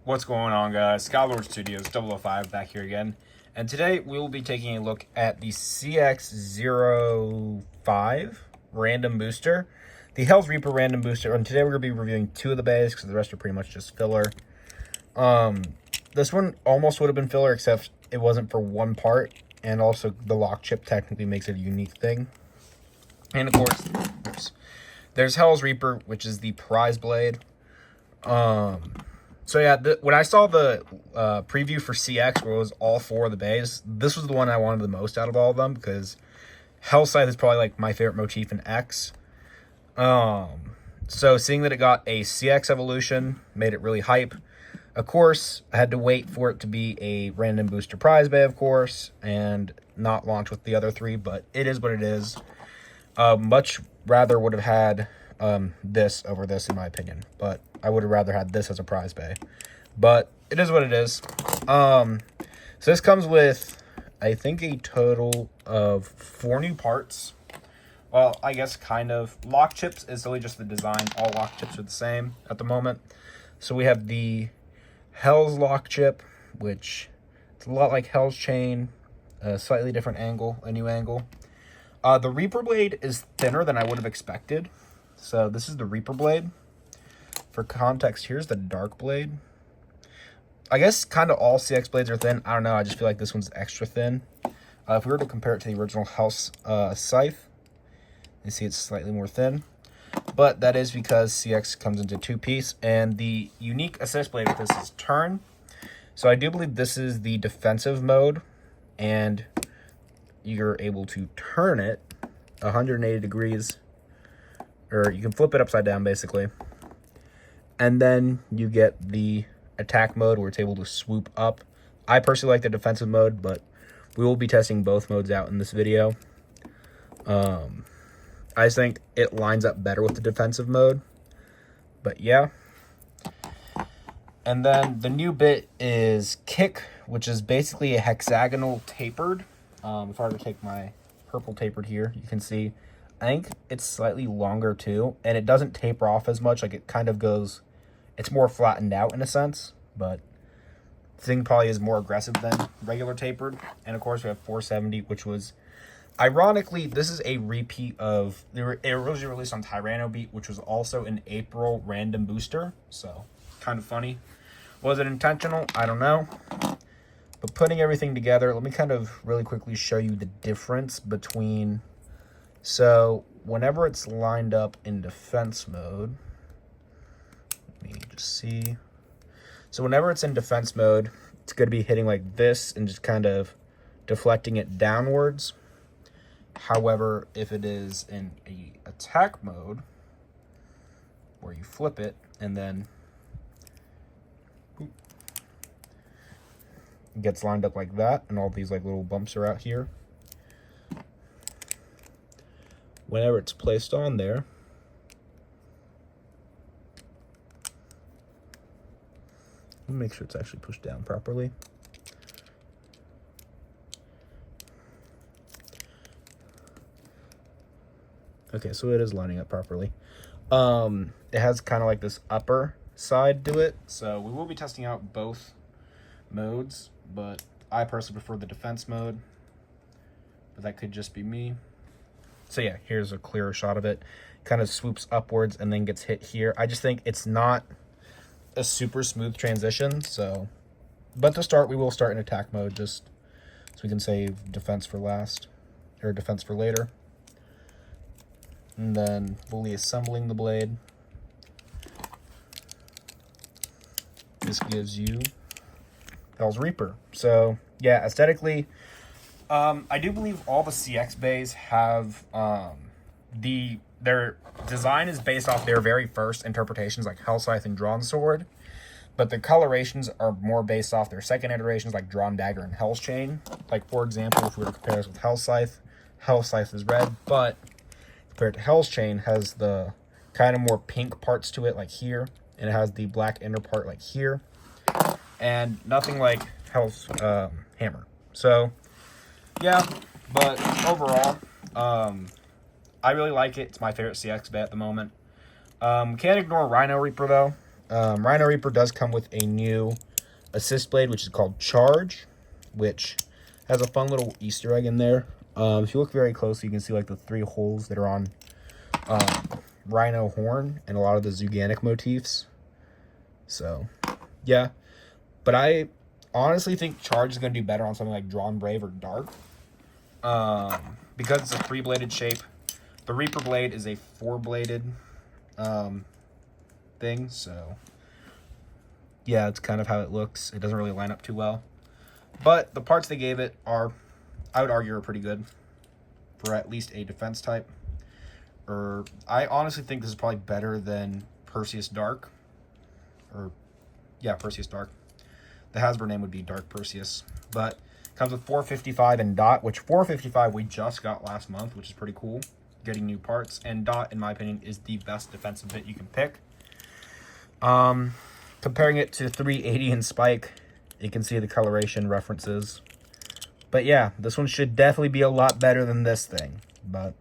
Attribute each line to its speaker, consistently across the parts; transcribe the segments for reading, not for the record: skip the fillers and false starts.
Speaker 1: What's going on, guys? Skylord Studios 005 back here again. And today we will be taking a look at the CX-05 random booster, the Hell's Reaper random booster. And today we're going to be reviewing two of the bays because the rest are pretty much just filler. This one almost would have been filler except it wasn't for one part. And also the lock chip technically makes it a unique thing. And of course, there's Hell's Reaper, which is the prize blade. So yeah, when I saw the preview for CX, where it was all four of the bays, this was the one I wanted the most out of all of them, because Hell Scythe is probably like my favorite motif in X. So seeing that it got a CX evolution made it really hype. Of course, I had to wait for it to be a random booster prize bay, of course, and not launch with the other three, but it is what it is. Much rather would have had this over this, in my opinion, but I would have rather had this as a prize bay, but it is what it is. So this comes with, I think, a total of 4 new parts. Well, I guess kind of. Lock chips is really just the design. All lock chips are the same at the moment. So we have the Hell's lock chip, which it's a lot like Hell's chain, a slightly different angle, a new angle. The Reaper blade is thinner than I would have expected. So this is the Reaper blade. For context, here's the Dark blade. I guess kind of all CX blades are thin. I don't know. I just feel like this one's extra thin. If we were to compare it to the original House Scythe, you see it's slightly more thin. But that is because CX comes into 2-piece. And the unique assist blade with this is turn. So I do believe this is the defensive mode. And you're able to turn it 180 degrees. Or you can flip it upside down, basically. And then you get the attack mode where it's able to swoop up. I personally like the defensive mode, but we will be testing both modes out in this video. I just think it lines up better with the defensive mode. But yeah. And then the new bit is Kick, which is basically a hexagonal tapered. If I were to take my purple tapered here, you can see I think it's slightly longer too, and it doesn't taper off as much. Like, it kind of goes, it's more flattened out in a sense, but the thing probably is more aggressive than regular tapered. And of course we have 470, which was, ironically, this is a repeat of, it originally released on Tyranno Beat, which was also an April random booster. So kind of funny. Was it intentional? I don't know. But putting everything together, let me kind of really quickly show you the difference between. So whenever it's lined up in defense mode, let me just see. So whenever it's in defense mode, it's going to be hitting like this and just kind of deflecting it downwards. However, if it is in a attack mode, where you flip it and then it gets lined up like that, and all these like little bumps are out here. Whenever it's placed on there, let me make sure it's actually pushed down properly. Okay, so it is lining up properly. It has kind of like this upper side to it. So we will be testing out both modes, but I personally prefer the defense mode. But that could just be me. So yeah, here's a clearer shot of it. Kind of swoops upwards and then gets hit here. I just think it's not a super smooth transition. So, but to start, we will start in attack mode just so we can save defense for last, or defense for later. And then fully assembling the blade. This gives you Hell's Reaper. So yeah, aesthetically, I do believe all the CX bays have their design is based off their very first interpretations, like Hell Scythe and Drawn Sword, but the colorations are more based off their second iterations, like Drawn Dagger and Hell's Chain. Like, for example, if we were to compare this with Hell Scythe is red, but compared to Hell's Chain has the kind of more pink parts to it, like here, and it has the black inner part like here, and nothing like Hell's Hammer. So yeah, but overall, I really like it. It's my favorite CX bet at the moment. Can't ignore Rhino Reaper, though. Rhino Reaper does come with a new assist blade, which is called Charge, which has a fun little Easter egg in there. If you look very closely, you can see like the 3 holes that are on Rhino horn and a lot of the Zuganic motifs. So, yeah. But I honestly think Charge is going to do better on something like Drawn Brave or Dark. Because it's a 3-bladed shape. The Reaper blade is a 4-bladed thing, so yeah, it's kind of how it looks. It doesn't really line up too well. But the parts they gave it are, I would argue, are pretty good for at least a defense type. Or I honestly think this is probably better than Perseus Dark. Or, yeah, Perseus Dark. The Hasbro name would be Dark Perseus. But it comes with 455 and Dot, which 455 we just got last month, which is pretty cool. Getting new parts. And Dot, in my opinion, is the best defensive bit you can pick. Comparing it to 380 and Spike, you can see the coloration references. But yeah, this one should definitely be a lot better than this thing. But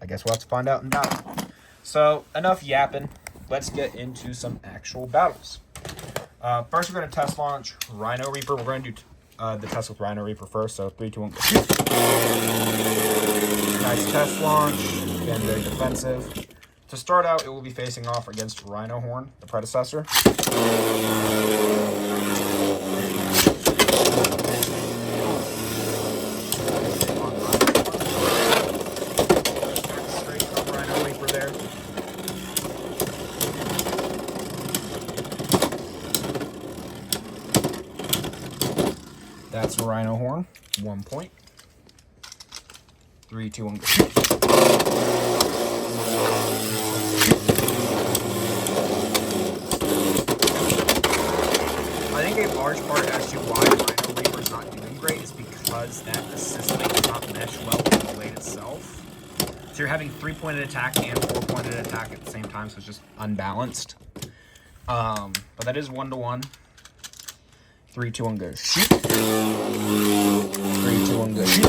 Speaker 1: I guess we'll have to find out in battle. So, enough yapping. Let's get into some actual battles. First, we're going to test launch Rhino Reaper. We're going to do the test with Rhino Reaper first. So, 3, 2, 1, go. Nice test launch. Again, very defensive. To start out, it will be facing off against Rhino Horn, the predecessor. Straight from Rhino Reaper there. That's Rhino Horn, 1 point. 3, 2, 1, go. I think a large part as to why Rhino Reaper is not doing great is because that assist blade does not mesh well with the blade itself. So you're having 3-pointed attack and 4-pointed attack at the same time, so it's just unbalanced. But that is 1-to-1. 3, 2, 1, go. Shoot. 3, 2, 1, go. Shoot.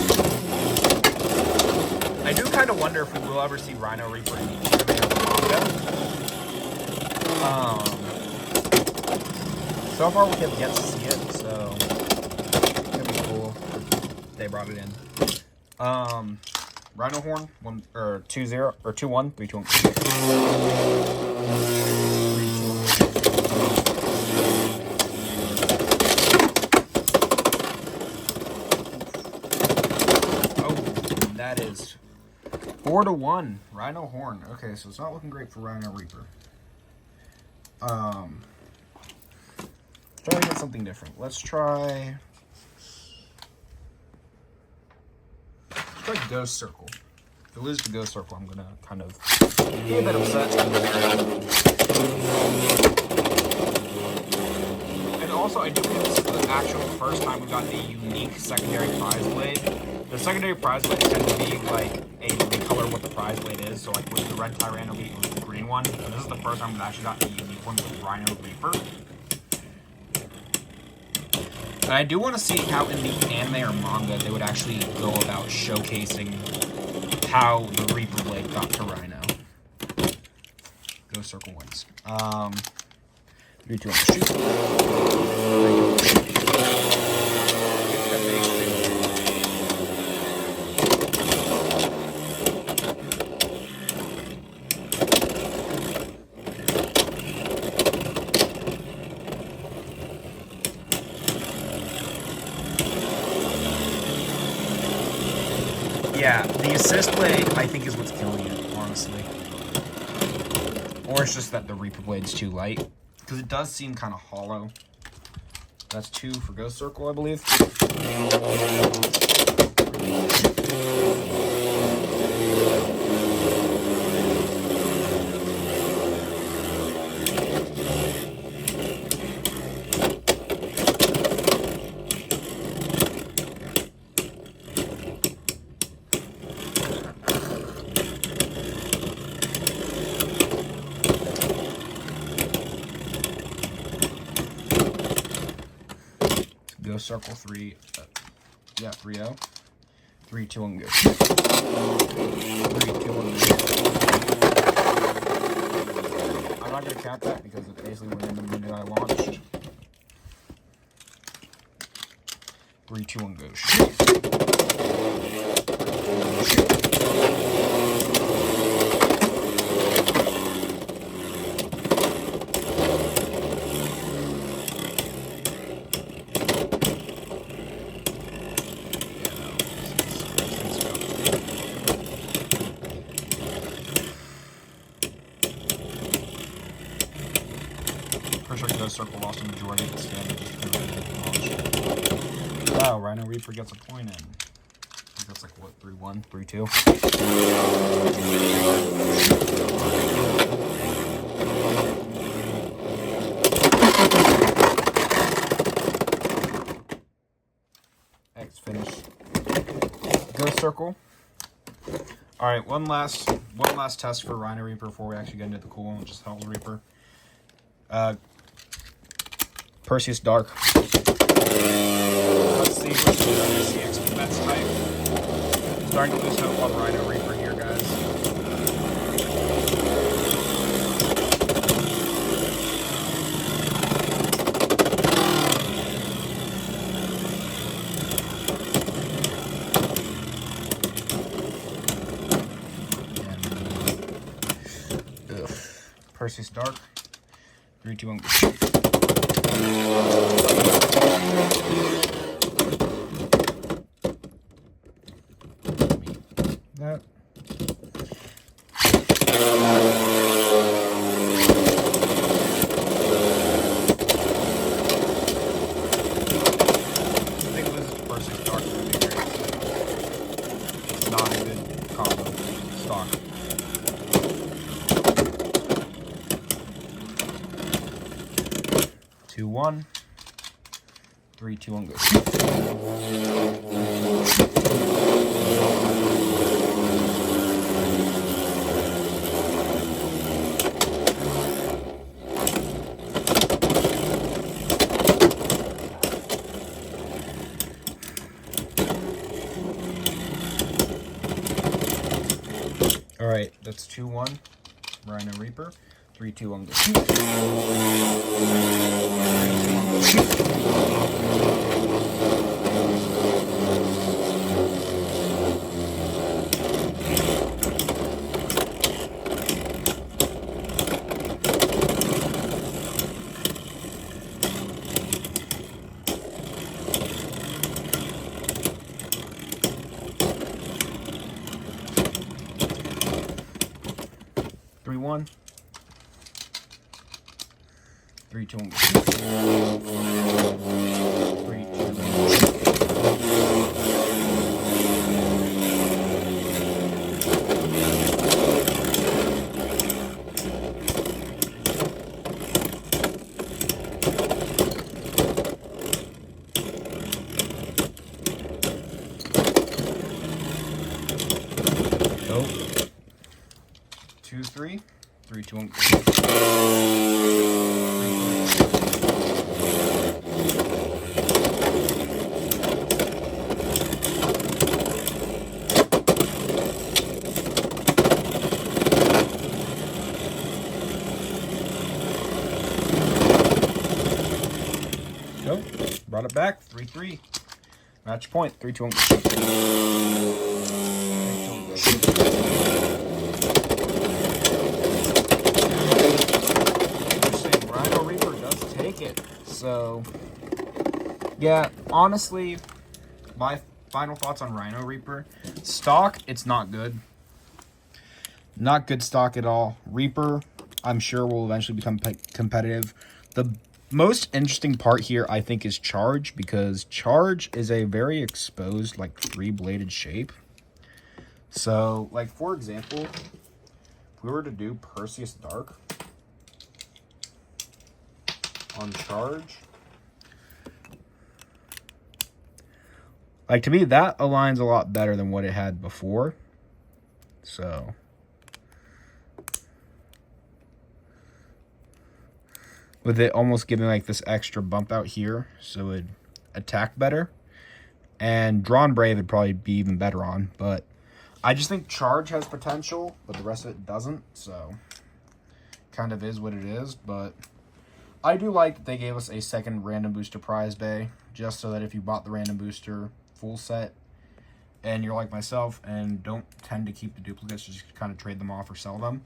Speaker 1: I do kind of wonder if we will ever see Rhino Reaper in the anime or the manga. So far we have yet to see it, so it's gonna be cool if they brought it in. Rhino Horn, 1 or 2-0 or 2-1, 3, 2, 1. Oh, that is 4-to-1. Rhino Horn. Okay, so it's not looking great for Rhino Reaper. Try to get something different. Let's try Ghost Circle. If it loses to Ghost Circle, I'm gonna kind of be a bit upset. And also, I do think this is the actual first time we've gotten a unique secondary prize blade. The secondary prize blade tend to be like the color of what the prize blade is. So like with the red Tyranno Elite was the green one. And this is the first time we've actually gotten a unique one with Rhino Reaper. And I do want to see how in the anime or manga they would actually go about showcasing how the Reaper blade got to Rhino. Go Circle wins. 3, 2, 1, shoot. 3, 2, 1, shoot. Yeah, the assist blade, I think, is what's killing it, honestly. Or it's just that the Reaper blade's too light. Because it does seem kind of hollow. That's 2 for Ghost Circle, I believe. Ghost Circle 3, yeah, 3-0. 3, 2, 1, go. 3, 2, 1, go. I'm not going to count that because it basically went in the minute I launched. 3, 2, 1, go. Shoot. Pretty sure Ghost Circle lost a majority of its damage. Wow, Rhino Reaper gets a point in. I think that's like, what, 3-1, 3-2? X finish. Ghost Circle. Alright, one last test for Rhino Reaper before we actually get into the cool one, which is Hell's Reaper. Perseus Dark. Let's see which CX Mets type. Starting to lose hope on Rhino Reaper here, guys. Perseus Dark. 3, 2, 1. That. I think it was Perseus Dark. It's not a good combo stock. 2, 1. 3, 2, 1, go. All right, that's 2-1. Rhino Reaper. 3, 2, 1, go. Three, 1. 3, 2, 1. 3, 2, 2, 3. 3, 2, 1. Go. Brought it back. 3-3. Match point. 3, 2, 1. Interesting. Rhino Reaper does take it. So, yeah, honestly, my final thoughts on Rhino Reaper. Stock, it's not good. Not good stock at all. Reaper, I'm sure will eventually become competitive. The most interesting part here, I think, is Charge, because Charge is a very exposed, like, 3-bladed shape. So, like, for example, if we were to do Perseus Dark on Charge, like, to me, that aligns a lot better than what it had before. So, with it almost giving, like, this extra bump out here, so it'd attack better. And Drawn Brave would probably be even better on, but I just think Charge has potential, but the rest of it doesn't. So, kind of is what it is, but I do like that they gave us a second random booster prize bay, just so that if you bought the random booster full set and you're like myself and don't tend to keep the duplicates, just kind of trade them off or sell them,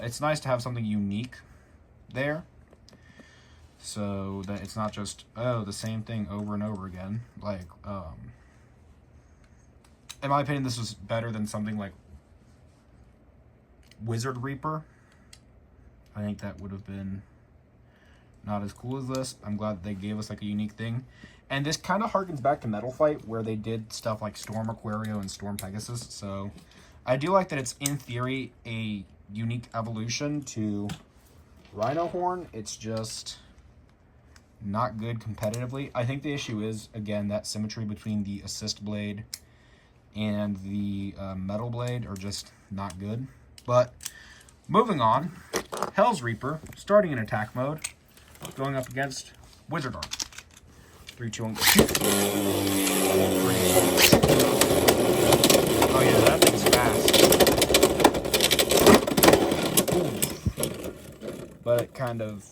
Speaker 1: it's nice to have something unique there, so that it's not just, oh, the same thing over and over again. Like, in my opinion, this was better than something like Wizard Reaper. I think that would have been not as cool as this. I'm glad that they gave us like a unique thing. And this kind of harkens back to Metal Fight, where they did stuff like Storm Aquario and Storm Pegasus. So I do like that it's, in theory, a unique evolution to Rhino Horn. It's just not good competitively. I think the issue is, again, that symmetry between the Assist Blade and the Metal Blade are just not good. But moving on, Hell's Reaper, starting in attack mode, going up against Wizard Arc. 3, 2, 1, go. Oh yeah, that thing's fast. Ooh. But it kind of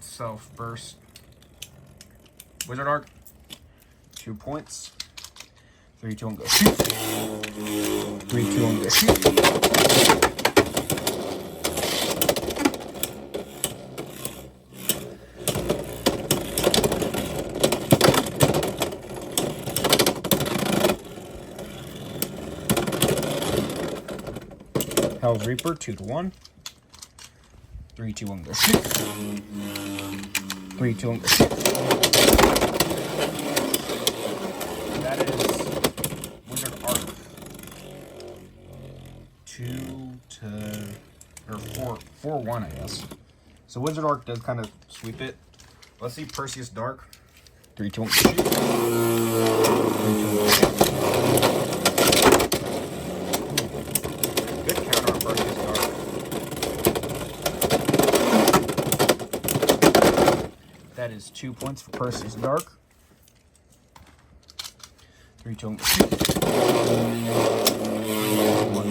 Speaker 1: self-burst. Wizard Arc, 2 points. 3, 2, 1, go shoot. 3, 2, 1, go shoot. Hell's Reaper, 2 to 1. 3, 2, 1, go shoot. 3, 2, 1, go shoot. That is Wizard Arc. 4-1, I guess. So Wizard Arc does kind of sweep it. Let's see Perseus Dark. 3, 2, 1, shoot. 3, 2, 1, shoot. Good counter on Perseus Dark. That is 2 points for Perseus Dark. 3, 2, 1, shoot. 1,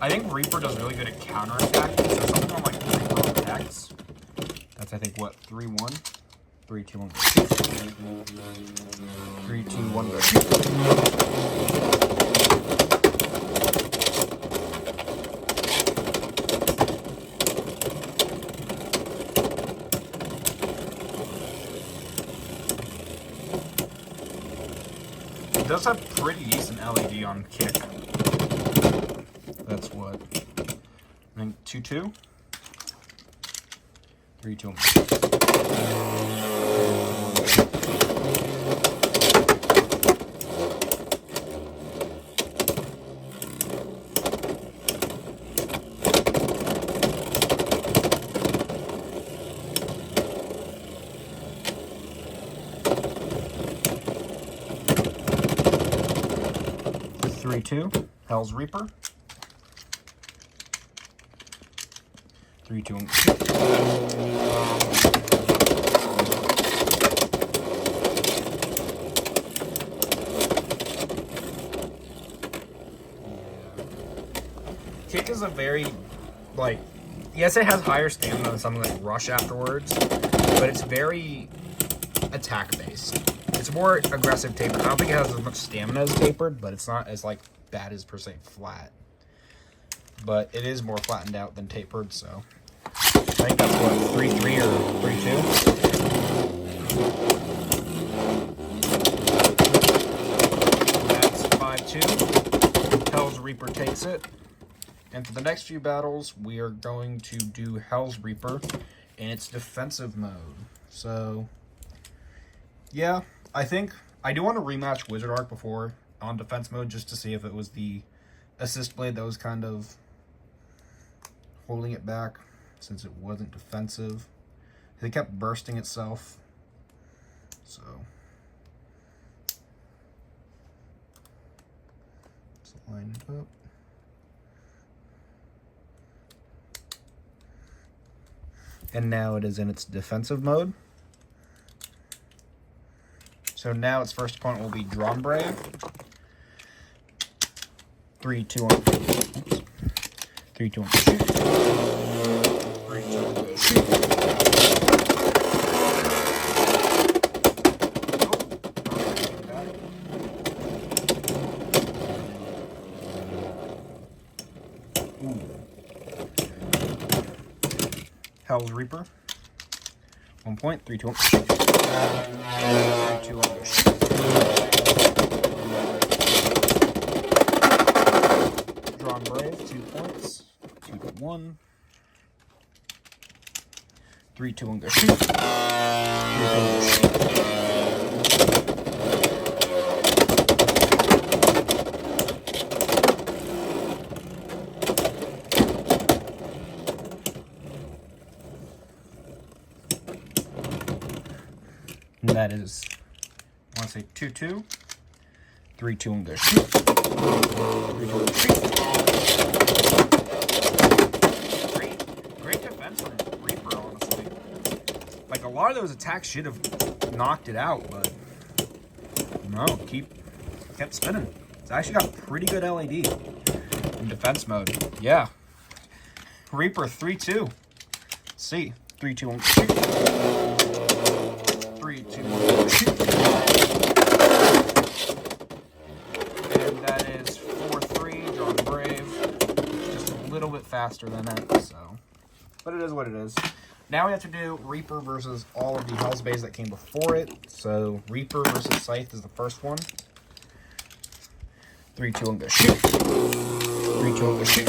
Speaker 1: I think Reaper does really good at counterattacking, so something on like Reaper attacks. That's, I think, what, 3-1? 3, 2, 1, go shoot. 3, 2, 1, go shoot. It does have pretty decent LED on kick. That's what, I think 2-2. 3, 2, 1. Three, 2. Hell's Reaper. 3, 2, 1. Kick is a very, like, yes, it has higher stamina than something like Rush afterwards, but it's very attack-based. It's more aggressive tapered. I don't think it has as much stamina as tapered, but it's not as, like, bad as, per se, flat. But it is more flattened out than tapered, so I think that's what, 3-3 or 3-2. That's 5-2. Hell's Reaper takes it. And for the next few battles, we are going to do Hell's Reaper in its defensive mode. So, yeah, I think I do want to rematch Wizard Arc before on defense mode, just to see if it was the Assist Blade that was kind of holding it back, since it wasn't defensive. It kept bursting itself. So let's line it up. And now it is in its defensive mode. So now its first opponent will be Drawn Brave. 3, 2, 1. Oops. 3, 2, 1. Shoot. 3, 2, 1. Go shoot. Ooh. Hell's Reaper. 1 point. 3, 2, 1. Shoot. 3, 2, 1. Go shoot. Drawn Brave. 2 points. 2 to 1. 3, 2, 1. Go shoot. 3, 2, 1. Go shoot. And that is, I want to say 2, 2. 3, 2, 1. Go shoot. 3, 2, 1. Go shoot. Great defense from Reaper, honestly. Like, a lot of those attacks should have knocked it out, but no, kept spinning. It's actually got pretty good LAD in defense mode. Yeah. Reaper 3, 2. Let's see. 3, 2, 1. Shoot. 3, 2, 1. Shoot. And that is 4, 3. Drawn Brave. Just a little bit faster than it, so. But it is what it is. Now we have to do Reaper versus all of the Hell's Bays that came before it. So Reaper versus Scythe is the first one. 3, 2, 1. Go shoot. 3, 2, 1. Go shoot.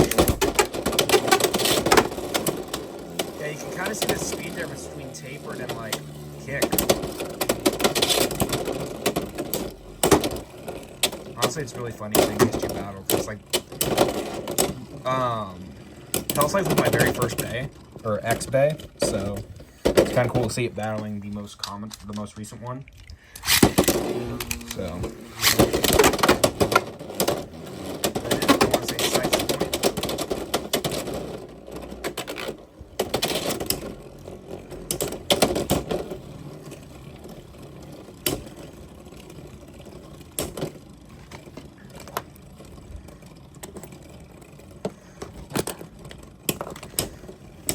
Speaker 1: Yeah, you can kind of see the speed difference between tapered and like kick. Honestly, it's really funny seeing these two battle because like Hellscythe was my very first bay or X bay, so it's kind of cool to see it battling the most recent one. So.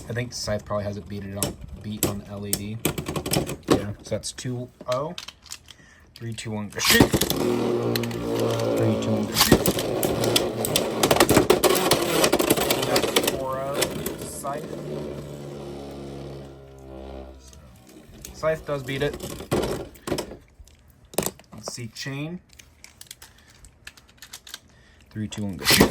Speaker 1: I think Scythe probably has it beat on LAD. Yeah, so that's 2-0. 3, 2, 1, go shoot. 3, 2, 1, go shoot. That's 4-0 Scythe. So, Scythe does beat it. Let's see, Chain. 3, 2, 1, go shoot.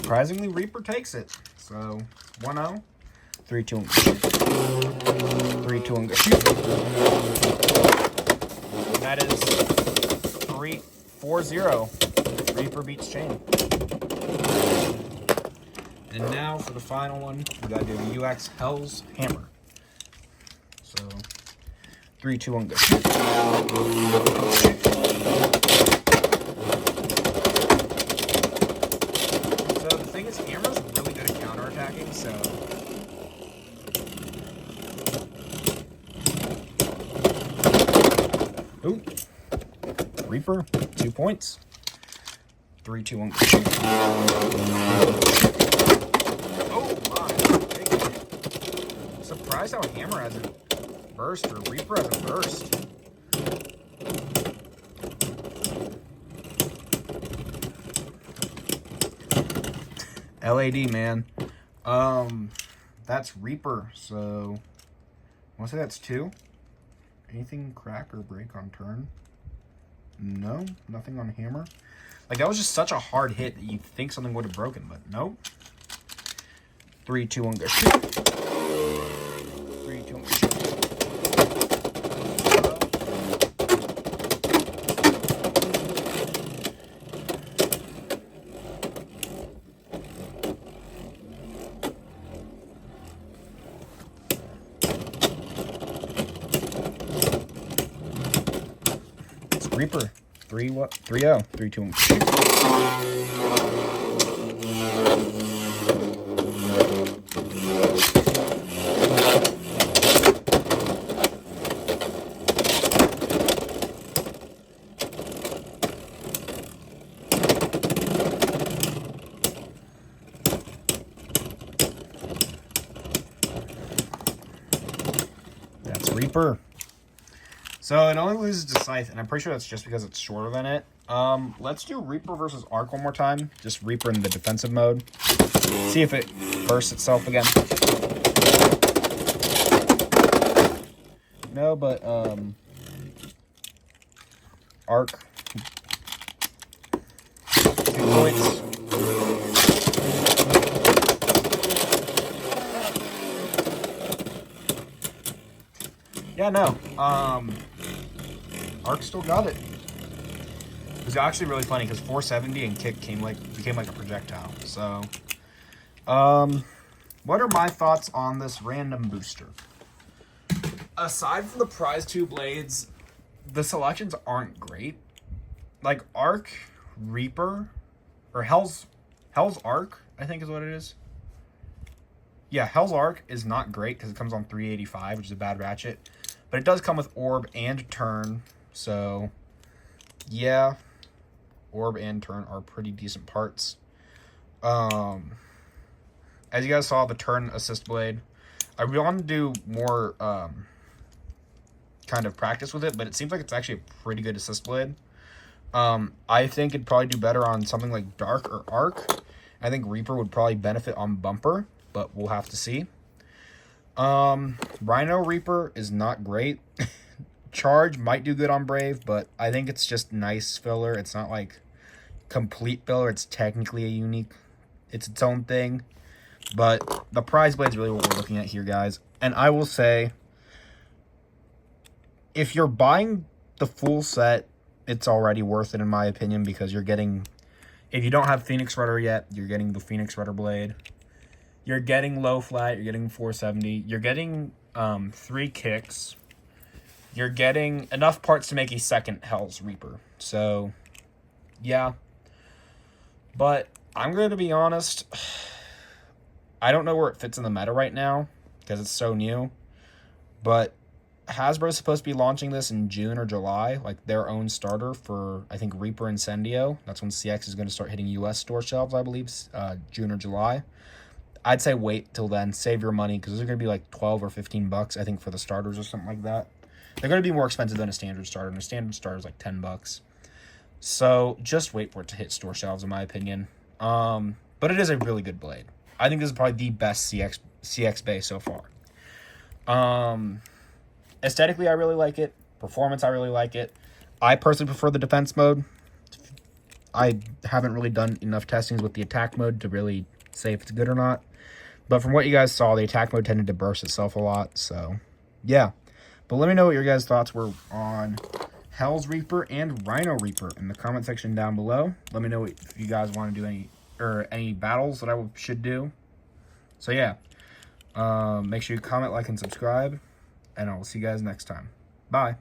Speaker 1: Surprisingly, Reaper takes it. So, 1-0. 3, 2, 1, go shoot. 3, 2, 1, go shoot. And that is 4-0. Reaper beats Chain. And now for the final one, we gotta do UX Hell's Hammer. So, 3, 2, 1, go shoot. Hammer's really good at counterattacking, so ooh. Reaper, 2 points. 3, 2, 1, shoot. Oh my, big hit. Surprised how Hammer hasn't burst or Reaper hasn't burst. LAD, man. That's Reaper, so I want to say that's 2. Anything crack or break on turn? No, nothing on Hammer. Like, that was just such a hard hit that you'd think something would have broken, but nope. 3, 2, 1, go shoot. 3, 2, you want me to show you? It's Reaper. 3-0. 3-2. That's Reaper. So it only loses to Scythe, and I'm pretty sure that's just because it's shorter than it. Let's do Reaper versus Arc one more time. Just Reaper in the defensive mode. See if it bursts itself again. No, but Arc. 2 points. Yeah, no. Arc still got it. It was actually really funny because 470 and kick became like a projectile. So, what are my thoughts on this random booster? Aside from the prize 2 blades, the selections aren't great. Like Arc, Reaper, or Hell's Arc, I think is what it is. Yeah, Hell's Arc is not great because it comes on 385, which is a bad ratchet. But it does come with Orb and Turn, so yeah, Orb and Turn are pretty decent parts. As you guys saw, the Turn Assist Blade, I want to do more kind of practice with it, but it seems like it's actually a pretty good Assist Blade. I think it'd probably do better on something like Dark or Arc. I think Reaper would probably benefit on Bumper, but we'll have to see. Rhino Reaper is not great. Charge might do good on Brave, but I think it's just nice filler. It's not like complete filler. It's technically a unique, it's its own thing. But the prize blade is really what we're looking at here, guys. And I will say, if you're buying the full set, it's already worth it in my opinion, because you're getting, if you don't have Phoenix Rudder yet, you're getting the Phoenix Rudder blade. You're getting low flat, you're getting 470, you're getting 3 kicks. You're getting enough parts to make a second Hell's Reaper. So, yeah. But I'm going to be honest, I don't know where it fits in the meta right now because it's so new. But Hasbro's supposed to be launching this in June or July, like their own starter for, I think, Reaper Incendio. That's when CX is going to start hitting US store shelves, I believe, June or July. I'd say wait till then, save your money, because those are going to be like 12 or 15 bucks, I think, for the starters or something like that. They're going to be more expensive than a standard starter, and a standard starter is like 10 bucks. So just wait for it to hit store shelves, in my opinion. But it is a really good blade. I think this is probably the best CX base so far. Aesthetically, I really like it. Performance, I really like it. I personally prefer the defense mode. I haven't really done enough testings with the attack mode to really say if it's good or not. But from what you guys saw, the attack mode tended to burst itself a lot. So, yeah. But let me know what your guys' thoughts were on Hell's Reaper and Rhino Reaper in the comment section down below. Let me know if you guys want to do any battles that I should do. So, yeah. Make sure you comment, like, and subscribe. And I will see you guys next time. Bye.